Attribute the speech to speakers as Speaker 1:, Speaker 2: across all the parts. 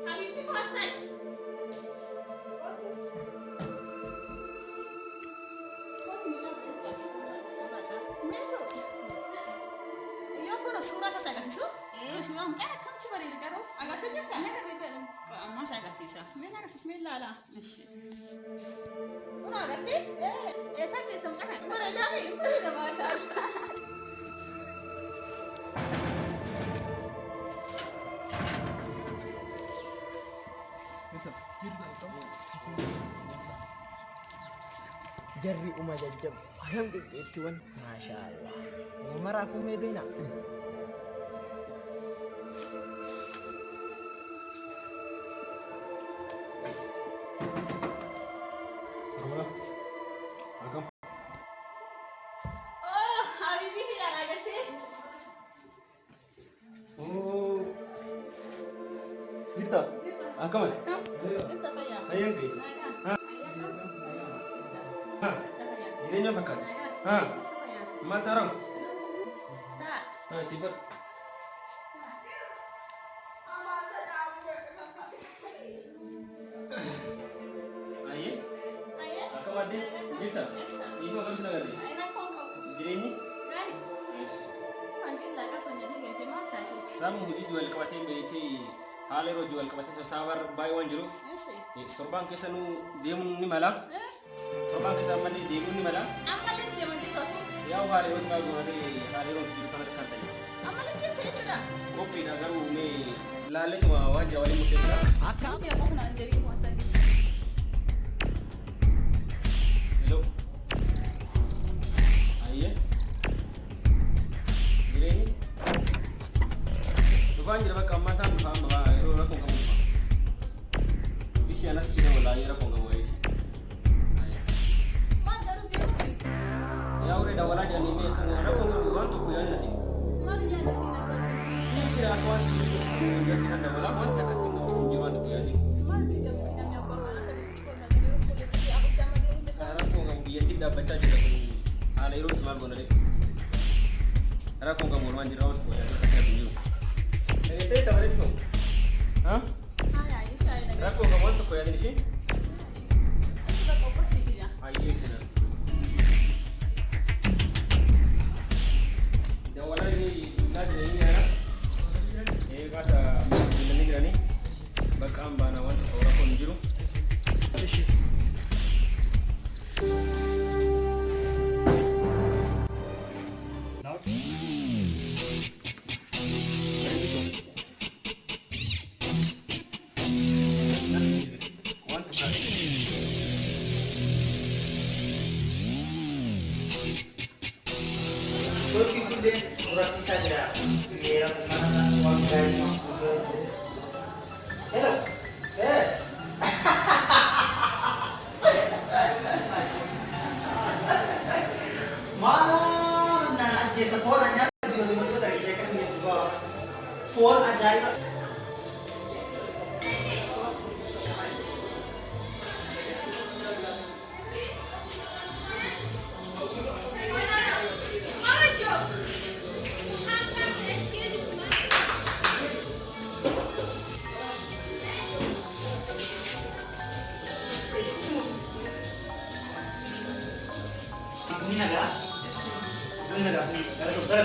Speaker 1: حبيبتي فاستاي suuraa isaa agarsiisu. Suuraa mucaa akkamtu bareeda garuu agartee jirta? Ni agarreedha. Amma isaa agarsiisa. Mee agarsiis mee ilaala. Kun agartee? Eessa beektamu kana? Bareedaa fi bareeda maashaallah.
Speaker 2: Jarri jajjab halam qixxeettiiwwan maashaallah maraafuu mee beena
Speaker 3: Jirta? Akamas? Ayang kay? Jireenya fakkaata. Maal taarama? Sifar. Aye? Akka maddee jirta? Dhiifama garuu sin agarre? Jireenyi? Sammuu hojii wal qabatee beekee haala yeroo hojii wal qabatee sassaabaa baay'ee waan jiruuf torbaan keessa nu deemuun ni mala. Torbaan keessa ammallee deemuun ni mala. Yaa haala yeroo xiqqaa goonaree haala yeroo hojii kana kan ta'e. Qophiidha garuu mee laalleetuma waan jaa waliin murteessuudha. Hello. Ayyee. Jireenyi. Dhufaan jira bakka ammaa ta'an dhufaan yeroo rakkoon qabu dhufa. Ishee anatti jira walaa yeroo rakkoon qabu wayiis. Yaa ureedha walaa jedhanii mee kan rakkoon qabu waan tokko yaadati. Sii jira akka waan sibiilii tokko yaadati kan dabalaa waan takka ittiin namni kun jiru waan tokko yaadati. Rakkoon qabu biyyattii dhaabbachaa jira kun haala yeroo itti maal goonale. Rakkoon qabu waan jira waan tokko yaadati kan jiru. Teh tak boleh tu. Hah? Raku kamu tu kau yang di sini? Aye benar. Jawab lagi nak ni ya. Kata ini gini. Bakam banawan orang pun jiru.
Speaker 4: Surki kulle kurang saja. Yang mana uang dari maksudnya. Hello. Mana aja sekolahnya juga lima dari dia kesini juga. Phone ajaib. Ini ada? Ini ada. Ada.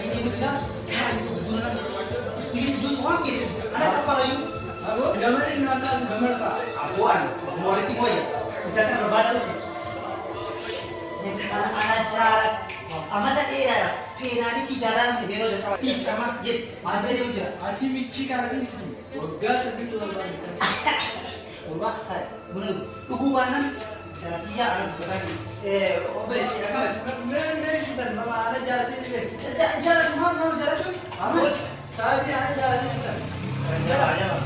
Speaker 4: ini bisa cara itu gunakan ini jus orang gitu ada apa lagi aku gambarin nonton gambar pak abuan mau itu mau ya kita berbeda tuh ini anak cara amata era penari bicara nih hero is sama ye ada dia udah
Speaker 2: Ati michi kara isi. Wagga segitu lama.
Speaker 4: wah hai benar tuh banan dia ada berbagi operasi apa
Speaker 2: Mere sidan mama ana jalati ni.
Speaker 4: jalan mana jalan cuy
Speaker 2: Amat sabi ana jalati ni.
Speaker 4: segala aja pak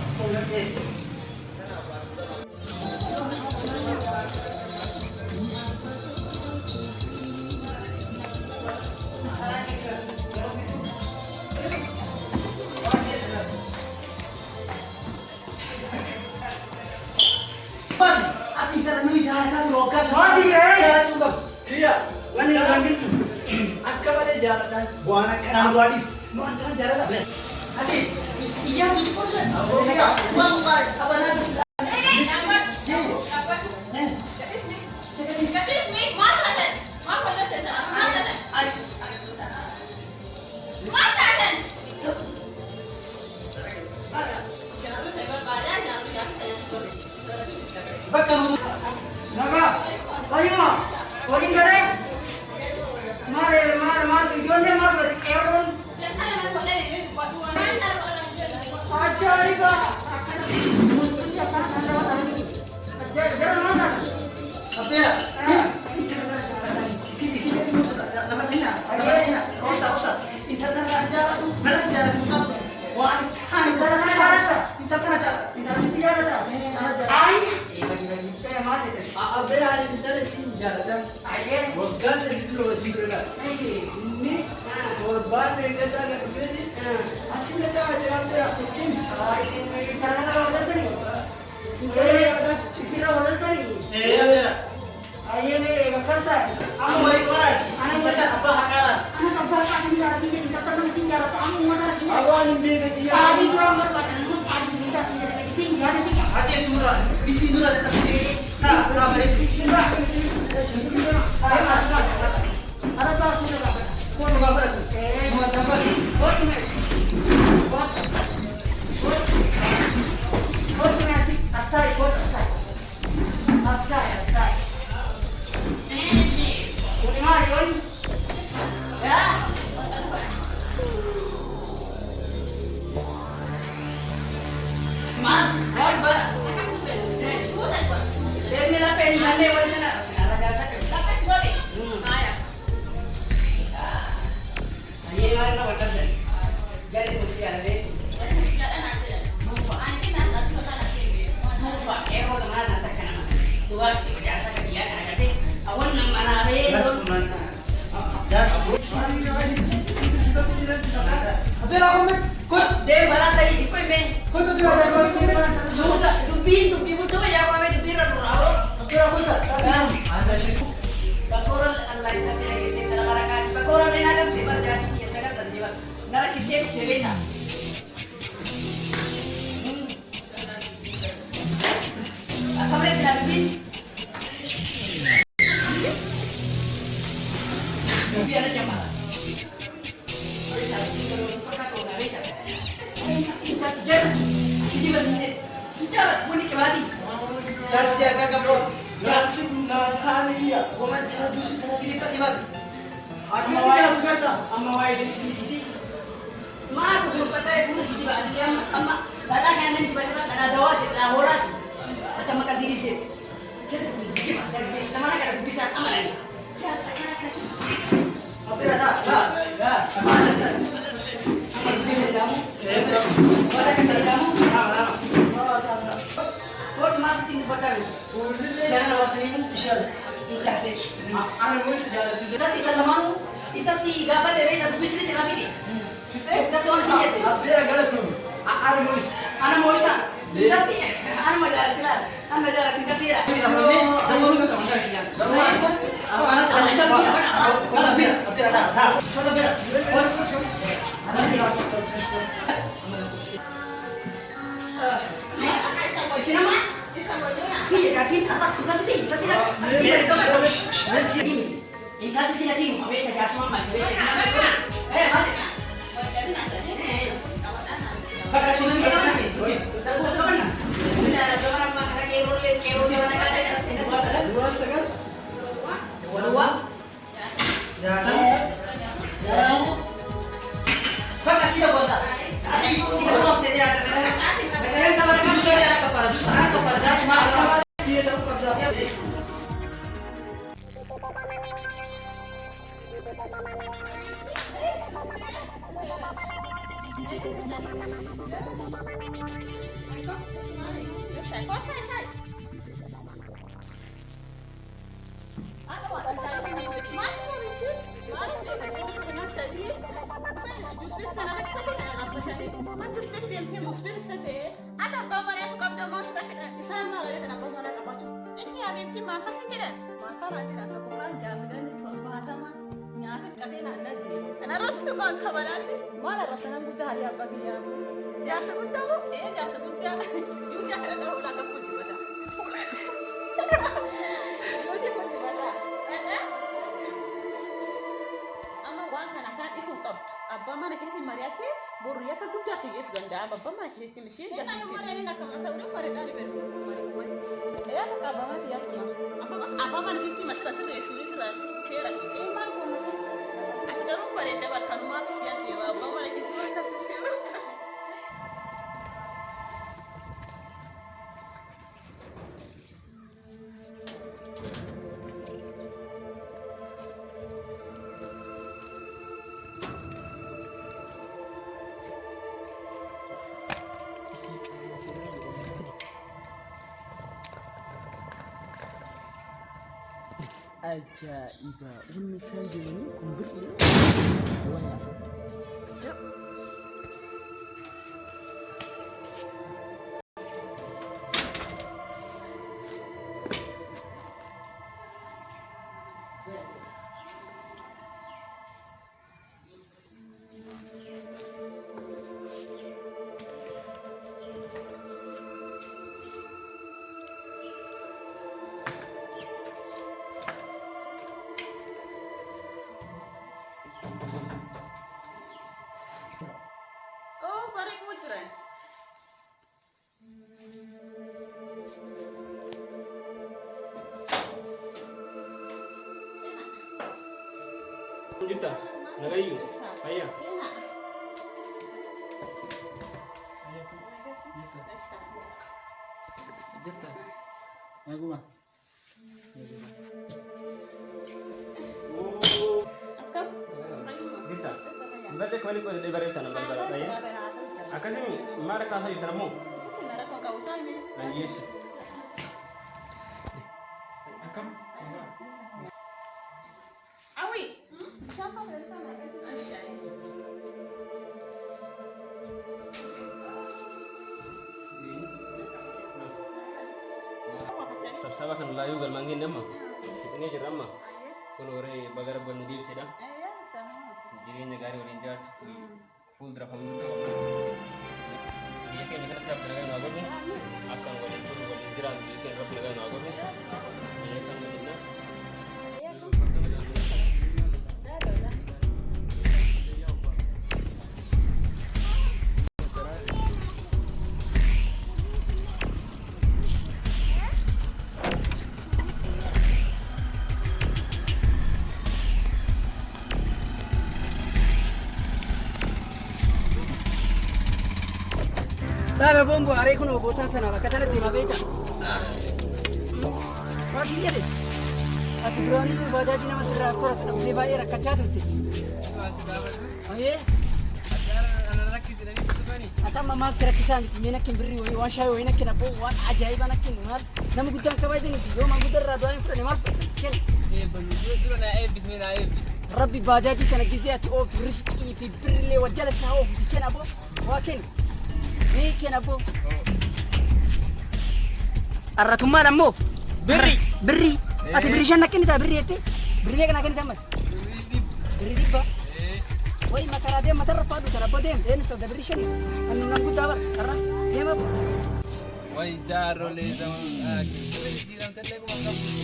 Speaker 2: Iya, wani ngambil tu. Akka pada jalan
Speaker 4: buana kenal dua dis mau antara jalan apa hati iya tuh pun wallahi apa nasi Bakal
Speaker 5: Naga, ayo ma, calling करे, मारे मार मार तुझे ने मार कर एवं, अच्छा इसा, मुस्किल apa sandra tadi, jangan mana,
Speaker 4: apa ya sini sini itu sudah dapat ini usah internet aja tuh benar jalan tuh wah internet aja
Speaker 5: internet biar ada, ayah, bagi kayak mana itu,
Speaker 2: Abir hari kita sin jalan.
Speaker 5: ayah,
Speaker 2: Wagga segitu loh jibrila. Ini korban yang kita agak begini. Asin kita ajar apa kucing.
Speaker 5: ini internet orang tadi,
Speaker 2: Kita ada.
Speaker 5: istilah orang tadi,
Speaker 4: iya
Speaker 5: ayah ni bakal saya.
Speaker 4: kamu mau ikut sih anak baca apa hakalan
Speaker 5: Anak apa singgara sini kita pernah singgara kamu mana singgara?
Speaker 2: Awan dia kecil.
Speaker 5: Tadi kurang berbadan itu tadi kita singgara singgara.
Speaker 4: aja duran bisi duran tetap sini nah kenapa itu
Speaker 5: Ada apa sudah?
Speaker 4: kau mau apa tuh mau apa
Speaker 5: Bos ni. Bos ni asik asai bos asai. Asai. Kau mari oi. Ya. Ma, bos ber. Termi la peni mande bos sana. Sana jalan sakit. Aye mari na bakal jadi. Jadi mesti ada leti. Mufa, ero zaman nanti kena. Tugas biasa ke dia karena kata awan nang mana be.
Speaker 4: Abir aku met kut
Speaker 5: Dia balas lagi di koi me.
Speaker 4: kut tuh biar ada kelas ini
Speaker 5: Sudah, dubi betul ya kau me dubi ragu.
Speaker 4: abir aku tak
Speaker 2: Anda sih.
Speaker 5: Bakoral Allah itu tidak gitu terangkan. Bakoral ini ada di berjati dia sangat terlibat. Nara kisah itu beta. Kamu lihat sudah dubi. Dubi ada jambal. Beta dubi kalau sepakat kau dah beta. Kita tidak. Kiji masih sejak bunyi kembali.
Speaker 4: jas jasa kamu
Speaker 2: Jasin na kani dia.
Speaker 4: Woman tengah justru tengah pilih katibat
Speaker 2: Ada dia kata.
Speaker 5: Amma wai di sini. Ma aku belum patah pun sini ba dia amma dada kan nan tiba-tiba ada dawat ada horat. Kata makan diri sih. Jadi cuma dari bisa mana kada bisa amalan. Jasa kan.
Speaker 4: abir ada ya
Speaker 5: Apa bisa kamu? Ada bisa kamu? Kau cuma sini patah. Jangan awak sini bisa. Ikate.
Speaker 2: Ana mau sejalan tu.
Speaker 5: Kita tidak mau. Kita tiga pada beda tu bisa tidak lagi. Kita tuan sini.
Speaker 2: Abir agak tu. Ana mau.
Speaker 5: Anak mau isa. Kita tidak. Anak mau jalan tidak. Anak jalan kita tidak.
Speaker 4: tidak boleh tidak boleh kita makan dia abir ada
Speaker 5: Sini mah. Tidak, kita tidak. Kita sini tim. Abis kita semua mati. Balik.
Speaker 1: أنا رفت قان كبلاسي ما أنا رسنا قدها يا بقية جالس قدامه إيه جالس قدامه جوزي أخرج له ولا كفوت بدا جوزي كنت بدا أنا أما وان كان كان اسمه قبط أبا ما نكتي مرياتي بوريا كقدها سيجس غندا أبا ما نكتي مشي جالس أنا مرة أنا كمان تقولي مرة أنا بيرو إيه أبا أبا ما بيأكل أبا ما نكتي مسألة سيرة سيرة سيرة سيرة ما كنا Aku pada dapat kamu siap dia, bawa lagi dua kali siapa?
Speaker 2: Ajaiba, wannan sanje ne kumburi. Waya.
Speaker 3: Jirta, nagayu, ayah.
Speaker 2: Jirta. Aku mah.
Speaker 3: Jirta. Berarti kau ni kau dari barat tanah barat ayah. Akasih mana kau hari tanahmu? Yes. Akam.
Speaker 1: Awi. Siapa berita mana? Asyik.
Speaker 3: Sabsaba kan layu gal mangin nama. Ini jerama. Kalau orang bagar buat nudi seda. Jadi negara orang jahat full drop hamu tu. Dia kan kita sedap dengan naga ni. Akan boleh tu boleh jiran dia kan drop dengan naga ni. Dia kan macam mana?
Speaker 5: Dai bombo are kuno botan sana bakka tanatti ma beeta. Maasi jedhe. Ati duraan inni bajaaji nama sirraa koratu namni baay'ee rakkachaa turte. Ayee. Atamma maal si rakkisaa miti mee nakkin birrii wayii waan shaayii wayii nakkin abboo waan ajaa'iba nakkin maal nama guddaan kabaa jinis yoo maa guddarraa du'aa hin fudhanne maal fudhatan kenna.
Speaker 2: Dura na eebbis mee na eebbis.
Speaker 5: Rabbi bajaajii kana gizee ati ooftu riskii fi birrilee wajjala isaa oofti kenna abboo waa kenna. Ni kenna abboo. Arratummaan ammoo. Birri. Ati birri shan nakkin isaa birri jettee birri kana kenni tammat. Birri dhibba. Wai makara dia matar padu cara bodem dia so da brishan anu nam gudda bar karra dia ma
Speaker 2: Wai jaro le zaman kita dam tele ko makam busi.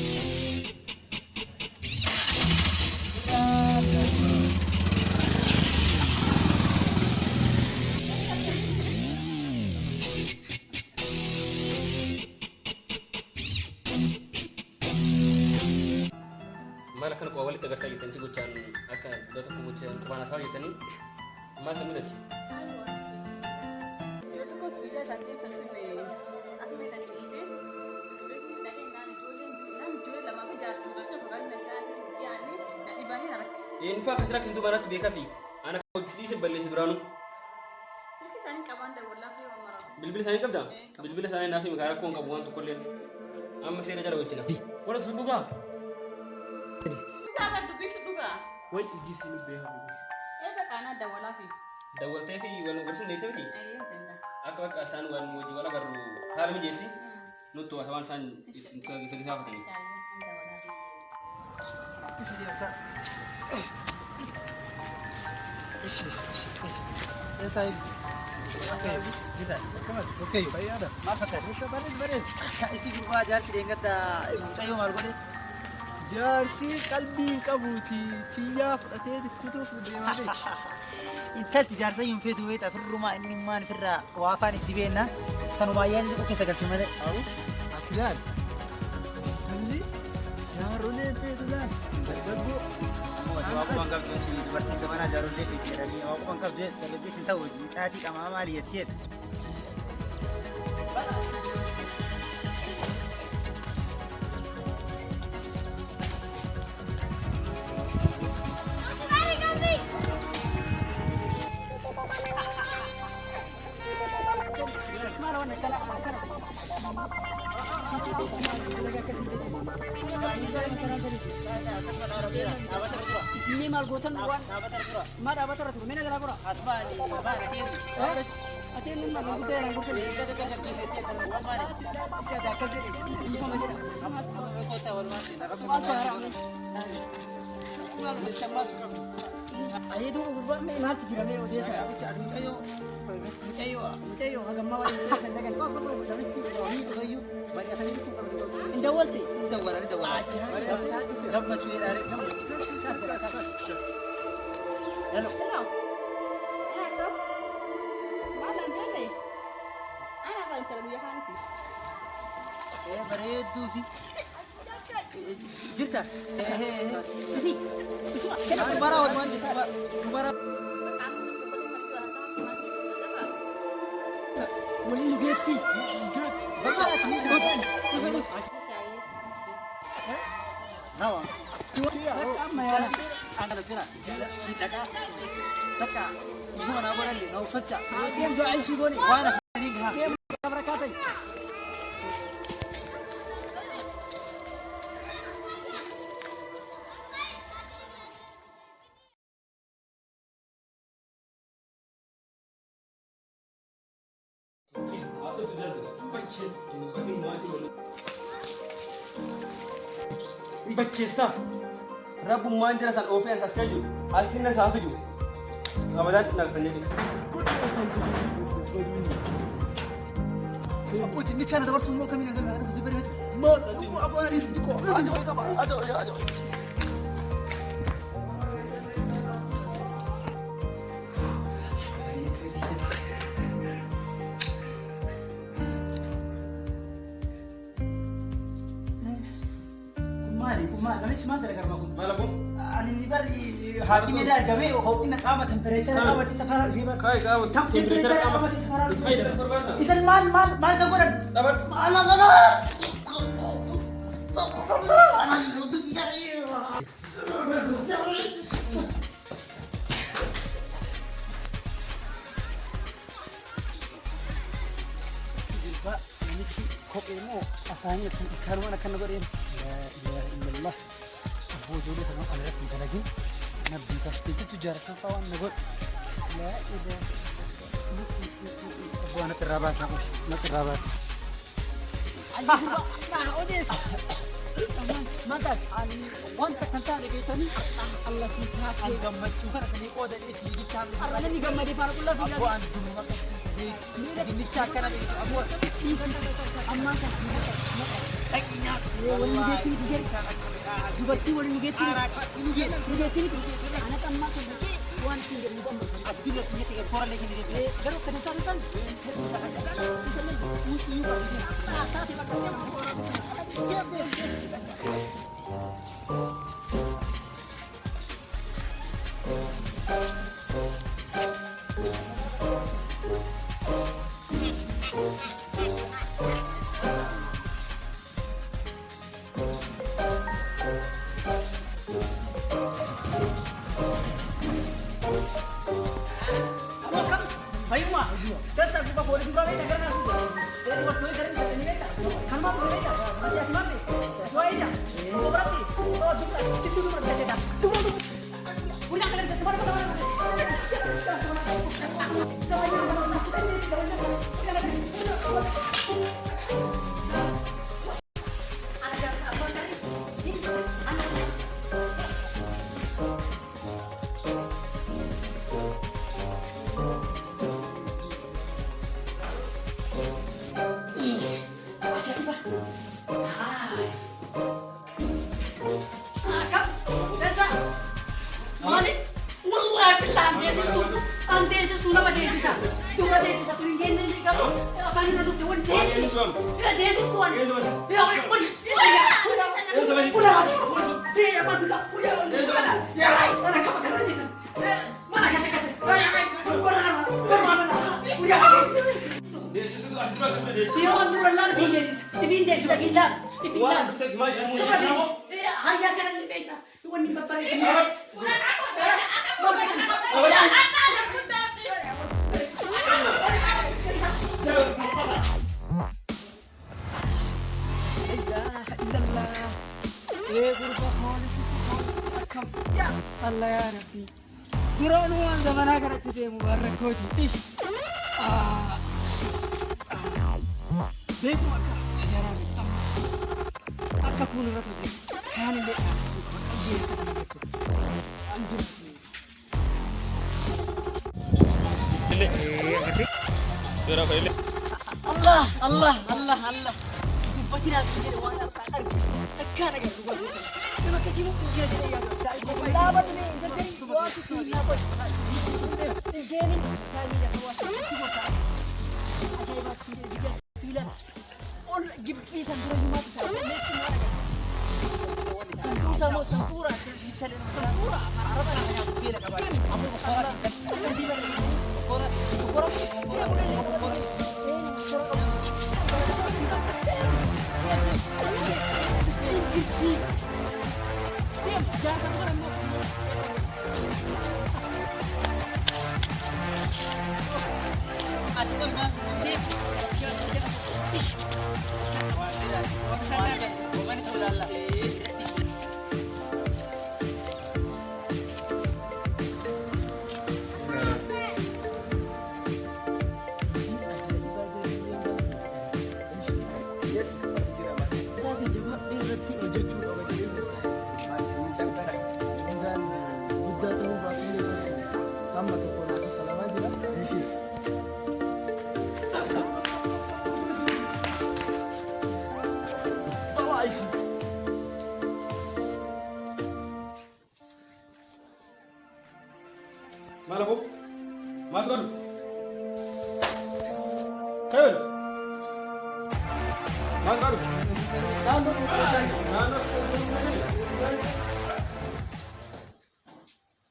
Speaker 3: Malah kan kau awal tegar saja tensi gucan akan datang ke gucan kemana sahaja tani macam mana sih?
Speaker 1: Jodoh kau tidak santai pasune. Aku minta cerita. Sebenarnya nak jual lama kerja tu, tu bukan nasihat. Yani nak dibani nak
Speaker 3: Inni faa kasira kisitu baratti beekaa fi ana hojii balleessi duraanu.
Speaker 1: Silki isaanii qabaan dawwallaa fi waan maramu.
Speaker 3: Bilbila isaanii qabdaa? Bilbila isaanii naaf himi karaa koon qabu waan tokko illee. Amma seera jala wajjina. Wala sun dhugaa?
Speaker 1: Dhugaa kan dubbisu dhugaa.
Speaker 3: Wai ijji siin beekaa.
Speaker 1: Eeba qaanaa dawwallaa fi.
Speaker 3: Dawwaltee fi wal gorsuun deemtee miti?
Speaker 1: Ayyee tenda.
Speaker 3: Akka bakka isaan waan wajji wal agarru haala mijeessi nutti waan isaan isa gaafatanii.
Speaker 4: Ya sahib. Oke, bisa. Oke, baik ada. Maaf kan? Bisa baris. Isi gua ajar si dengat mucayo malu kali. Jarsi qalbi qabuti tiya fudhatee kutuuf deemate. Intalti jaarsa hin feetu beeta firrumaa inni maan firraa waa afaan itti beenna sanumaa yaadni tokko keessa galchi malee. Ati laal. Talli jaarolee feetu laal. Dargaggoo. Waan qabdu si dubartiin zamanaa jaarolee feetu jedhanii waan qabdu dargaggeessi hin ta'u caatii qamaa maali jetteedha.
Speaker 5: Sini mal gotan wan. Ma dapat orang tu. Mana gerak orang? Ati ni mal gudai orang gudai. Bisa ada kasih. Ibu macam mana? Kota orang Ayo tu berbuat memang tidak mewah dia saya. Ayo, agak mawar ini saya dengan kau dari sini dari you banyak kali itu kamu indah walti. Aja. Kamu cuci dari kamu. Hello.
Speaker 1: Hello. Ya tu. Mana dia? Anak kan terlalu yahan sih.
Speaker 4: Bareedu fi. Jirta.
Speaker 5: Isi.
Speaker 4: Kubara wad man. Kubara.
Speaker 5: Wali geti.
Speaker 4: Baca. Nawa.
Speaker 5: Amma ya.
Speaker 4: Angkat cina. Ditaka. Taka. Ibu mana boleh ni? Nau faca.
Speaker 5: Siam doa isu boni.
Speaker 4: Wana ni ha.
Speaker 5: Siam berkata.
Speaker 3: Bacheessa rabbummaan jira san oofee akkas kan jiru asinna isaa fidu abadaan nalfannee
Speaker 4: Aputi ni cana dabar semua kami nak ada tu beri. Mal, aku apa hari ini kau? Ajo. Kumari, kami cuma ada kerja aku.
Speaker 3: maala kun
Speaker 4: Ani ni bari hakimnya dah gawe, kau ini kama temperature kama si safara riba.
Speaker 3: kai kaawu
Speaker 4: Temperature kama si safara.
Speaker 3: kai dabar barbaada
Speaker 4: Isan mal jagoran.
Speaker 3: dabar
Speaker 4: Pak, ini si kopi mu asalnya ikan mana kan nagorin. La ilaha illallah. Abu jodoh sama alat kita lagi. Nabi pasti itu tujar safawan nagot. La ilaha. Abu anak terabas aku, anak terabas.
Speaker 5: Nah, odis. Mantas, wanta kanta de betani. Allah si kafir.
Speaker 4: Agam macuhan sini koda ismi dicam.
Speaker 5: Arana ni gamma di para kullu fi
Speaker 4: Abu antum makas. Ini cakap nabi Abu.
Speaker 5: amma kan.
Speaker 4: Takinya.
Speaker 5: Wali geti diger. Dubartii wali geti. Geti. Anak amma kan. Wan singgir ni gamma.
Speaker 4: Abdullah punya tiga orang lagi ni.
Speaker 5: Garo kana san. Bisa ni musuh juga. Tapi makanya Ayuma. Terus aku bawa di bawah ini karena aku. Jadi waktu itu kan ini beta. Kan mau beta. Masih aku mati. Dua aja. Kau berarti. Oh, situ dulu berarti dah. Tunggu. Udah kalian cepat cepat. Allah ya Rabbi. Duraan waan zamanaa kanatti deemu barrakkooti. Beekuma akka ajaraa beekamu. Akka kun irra ture. Kaan illee dhaabsisu kan qayyee akkasuma jettu. An jirtu. Allah. Dubbatiin as jedhe waan argaa arge. Takkaan agarru gosa. Nama kasih mau kerja jadi ya. Dapat ni, sedang buat sini apa? Ini kami yang buat sini bukan. Aja buat sini bisa tulen. On gibki sambura jumat saya. Sambura sambura sambura. Arab nak yang bila kabar. Abu Bakar. Nanti balik.
Speaker 3: Malah bu, masuk. Hei, masuk.
Speaker 2: Tanto pesan.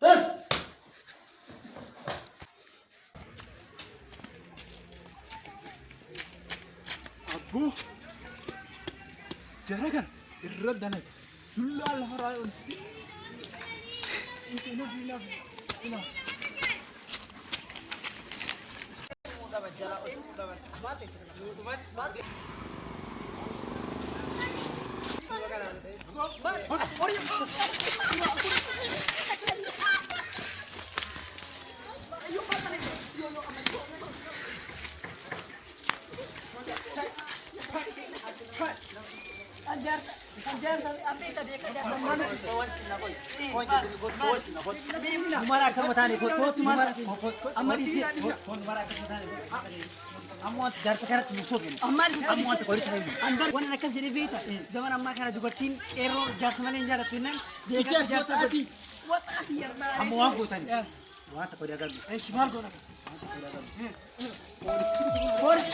Speaker 3: Terus.
Speaker 2: Abu. Jarakan. Irradan. Dulu Allah rayon. Ini bila. Ina.
Speaker 5: Mara kamu tani kot mara amari si amwat dar sekarang musuh ini amari si amwat kori tahu andar wana nakasih di beta zaman amma kana dubartin error jasmani jara tunan dia jasmani buat akhir dah
Speaker 4: Kamu aku tani. Wah, tak kau dia gagal.
Speaker 5: shimal gona
Speaker 2: Polis.